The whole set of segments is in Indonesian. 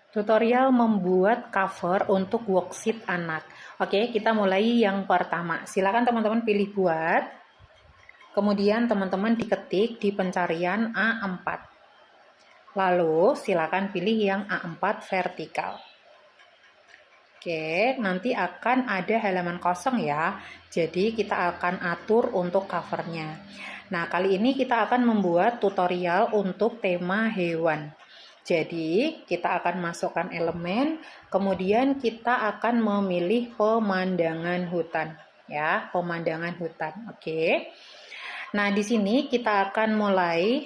Tutorial membuat cover untuk worksheet anak. Oke, kita mulai yang pertama. Silakan teman-teman pilih buat. Kemudian teman-teman diketik di pencarian A4. Lalu silakan pilih yang A4 vertikal. Oke, nanti akan ada halaman kosong ya. Jadi kita akan atur untuk covernya. Nah, kali ini kita akan membuat tutorial untuk tema hewan. Jadi, kita akan masukkan elemen, kemudian kita akan memilih pemandangan hutan, ya, pemandangan hutan. Oke. Nah, di sini kita akan mulai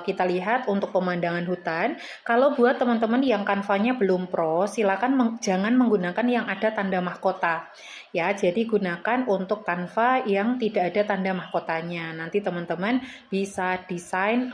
kita lihat untuk pemandangan hutan. Kalau buat teman-teman yang kanvanya belum pro, silakan jangan menggunakan yang ada tanda mahkota. Ya, jadi gunakan untuk kanva yang tidak ada tanda mahkotanya. Nanti teman-teman bisa desain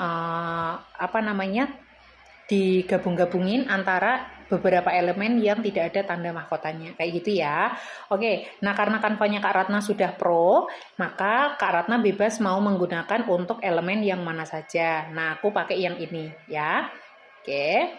digabung-gabungin antara beberapa elemen yang tidak ada tanda mahkotanya, kayak gitu ya. Oke, nah karena kanvanya Kak Ratna sudah pro, maka Kak Ratna bebas mau menggunakan untuk elemen yang mana saja. Nah, aku pakai yang ini ya. Oke,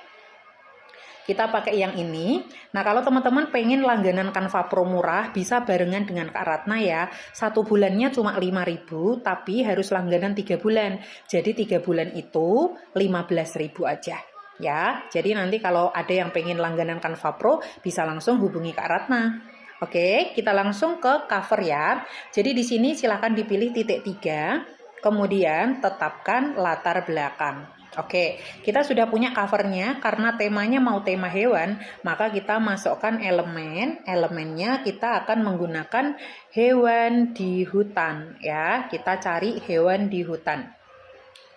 kita pakai yang ini. Nah, kalau teman-teman pengen langganan Canva Pro murah, bisa barengan dengan Kak Ratna ya. 1 bulannya cuma 5.000, tapi harus langganan 3 bulan. Jadi 3 bulan itu 15.000 aja. Ya, jadi nanti kalau ada yang pengen langganan Canva Pro, bisa langsung hubungi Kak Ratna. Oke, kita langsung ke cover ya. Jadi di sini silakan dipilih titik 3, kemudian tetapkan latar belakang. Oke, kita sudah punya covernya. Karena temanya mau tema hewan, maka kita masukkan elemennya kita akan menggunakan hewan di hutan ya. Kita cari hewan di hutan.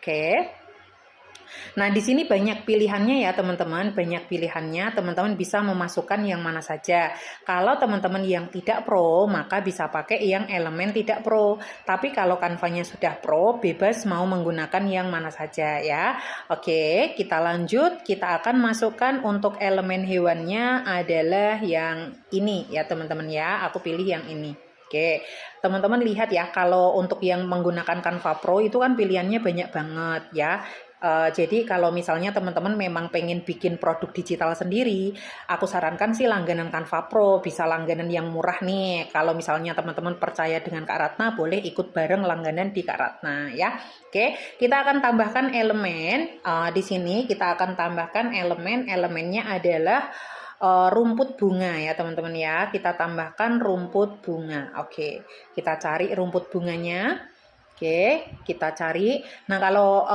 Oke. Nah, di sini banyak pilihannya ya teman-teman, banyak pilihannya. Teman-teman bisa memasukkan yang mana saja. Kalau teman-teman yang tidak pro, maka bisa pakai yang elemen tidak pro. Tapi kalau kanvanya sudah pro, bebas mau menggunakan yang mana saja ya. Oke, kita lanjut. Kita akan masukkan untuk elemen hewannya adalah yang ini ya teman-teman ya. Aku pilih yang ini. Oke, teman-teman lihat ya, kalau untuk yang menggunakan Canva Pro itu kan pilihannya banyak banget ya. Jadi kalau misalnya teman-teman memang pengen bikin produk digital sendiri, aku sarankan sih langganan Canva Pro, bisa langganan yang murah nih. Kalau misalnya teman-teman percaya dengan Kak Ratna, boleh ikut bareng langganan di Kak Ratna ya. Oke, kita akan tambahkan elemen. Di sini kita akan tambahkan elemennya adalah rumput bunga ya teman-teman ya. Kita tambahkan rumput bunga. Oke, kita cari rumput bunganya. Oke, kita cari. Nah, kalau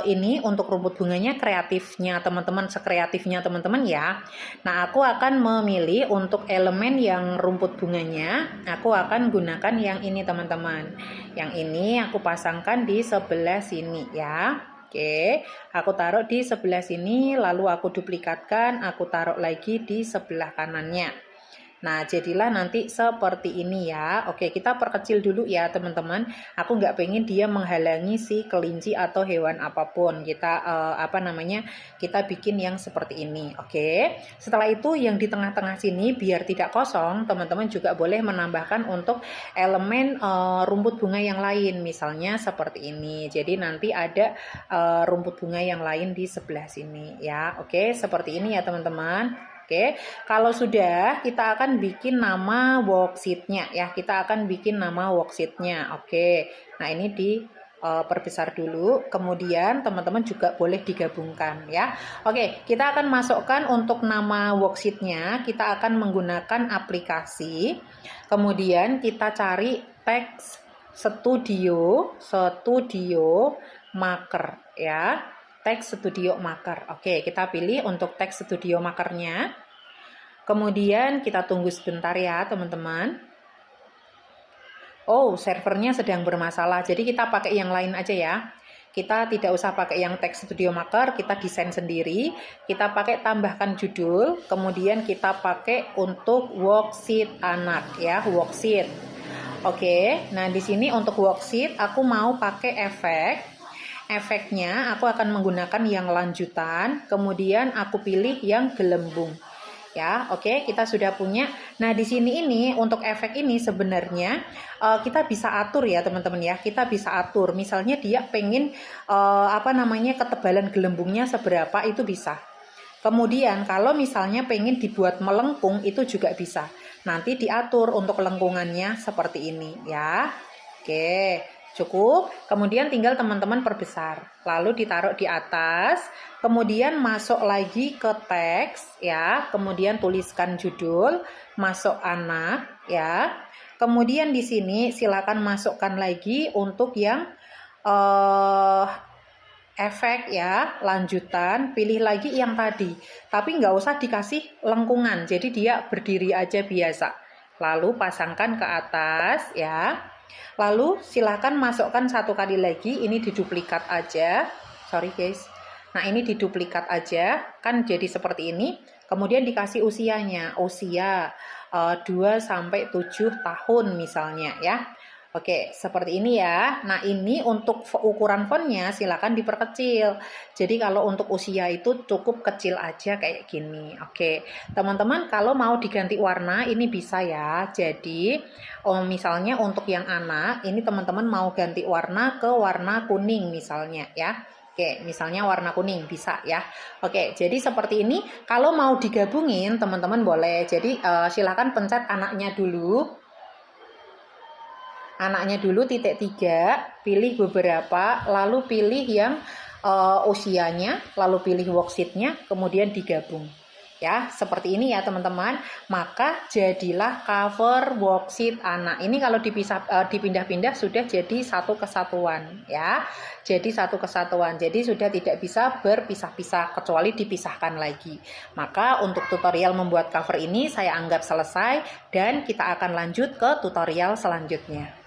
ini untuk rumput bunganya kreatifnya teman-teman, sekreatifnya teman-teman ya. Nah, aku akan memilih untuk elemen yang rumput bunganya, aku akan gunakan yang ini teman-teman. Yang ini aku pasangkan di sebelah sini ya. Oke, aku taruh di sebelah sini, lalu aku duplikatkan, aku taruh lagi di sebelah kanannya. Nah, jadilah nanti seperti ini ya. Oke, kita perkecil dulu ya teman-teman. Aku nggak pengen dia menghalangi si kelinci atau hewan apapun. Kita kita bikin yang seperti ini. Oke, setelah itu yang di tengah-tengah sini biar tidak kosong, teman-teman juga boleh menambahkan untuk elemen rumput bunga yang lain. Misalnya seperti ini. Jadi nanti ada rumput bunga yang lain di sebelah sini ya. Oke, seperti ini ya teman-teman. Oke, kalau sudah kita akan bikin nama worksheetnya ya. Kita akan bikin nama worksheetnya. Oke, nah ini perbesar dulu. Kemudian teman-teman juga boleh digabungkan ya. Oke, kita akan masukkan untuk nama worksheetnya. Kita akan menggunakan aplikasi. Kemudian kita cari teks studio marker ya. Teks Studio Maker. Oke, kita pilih untuk teks Studio Makernya. Kemudian kita tunggu sebentar ya, teman-teman. Oh, servernya sedang bermasalah. Jadi kita pakai yang lain aja ya. Kita tidak usah pakai yang teks Studio Maker, kita desain sendiri. Kita pakai tambahkan judul, kemudian kita pakai untuk worksheet anak ya, worksheet. Oke, nah di sini untuk worksheet aku mau pakai efek. Efeknya aku akan menggunakan yang lanjutan, kemudian aku pilih yang gelembung. Ya, oke, kita sudah punya. Nah, di sini ini untuk efek ini sebenarnya kita bisa atur ya, teman-teman ya. Kita bisa atur. Misalnya dia pengen ketebalan gelembungnya seberapa, itu bisa. Kemudian kalau misalnya pengen dibuat melengkung itu juga bisa. Nanti diatur untuk lengkungannya seperti ini ya. Oke, cukup. Kemudian tinggal teman-teman perbesar. Lalu ditaruh di atas. Kemudian masuk lagi ke teks ya. Kemudian tuliskan judul, masuk anak ya. Kemudian di sini silakan masukkan lagi untuk yang efek ya, lanjutan, pilih lagi yang tadi. Tapi nggak usah dikasih lengkungan, jadi dia berdiri aja biasa. Lalu pasangkan ke atas ya. Lalu silakan masukkan satu kali lagi, ini diduplikat aja. Sorry guys. Nah ini diduplikat aja, kan jadi seperti ini. Kemudian dikasih usianya, usia 2-7 tahun misalnya ya. Oke, seperti ini ya. Nah, ini untuk ukuran fontnya silakan diperkecil. Jadi kalau untuk usia itu cukup kecil aja kayak gini. Oke, teman-teman kalau mau diganti warna ini bisa ya. Jadi, misalnya untuk yang anak, ini teman-teman mau ganti warna ke warna kuning misalnya ya. Oke, misalnya warna kuning bisa ya. Oke, jadi seperti ini. Kalau mau digabungin, teman-teman boleh. Jadi silakan pencet anaknya dulu. Anaknya dulu titik 3, pilih beberapa, lalu pilih yang usianya, lalu pilih worksheetnya, kemudian digabung. Ya, seperti ini ya teman-teman. Maka jadilah cover worksheet anak. Ini kalau dipindah-pindah sudah jadi satu kesatuan ya. Jadi satu kesatuan. Jadi sudah tidak bisa berpisah-pisah kecuali dipisahkan lagi. Maka untuk tutorial membuat cover ini saya anggap selesai dan kita akan lanjut ke tutorial selanjutnya.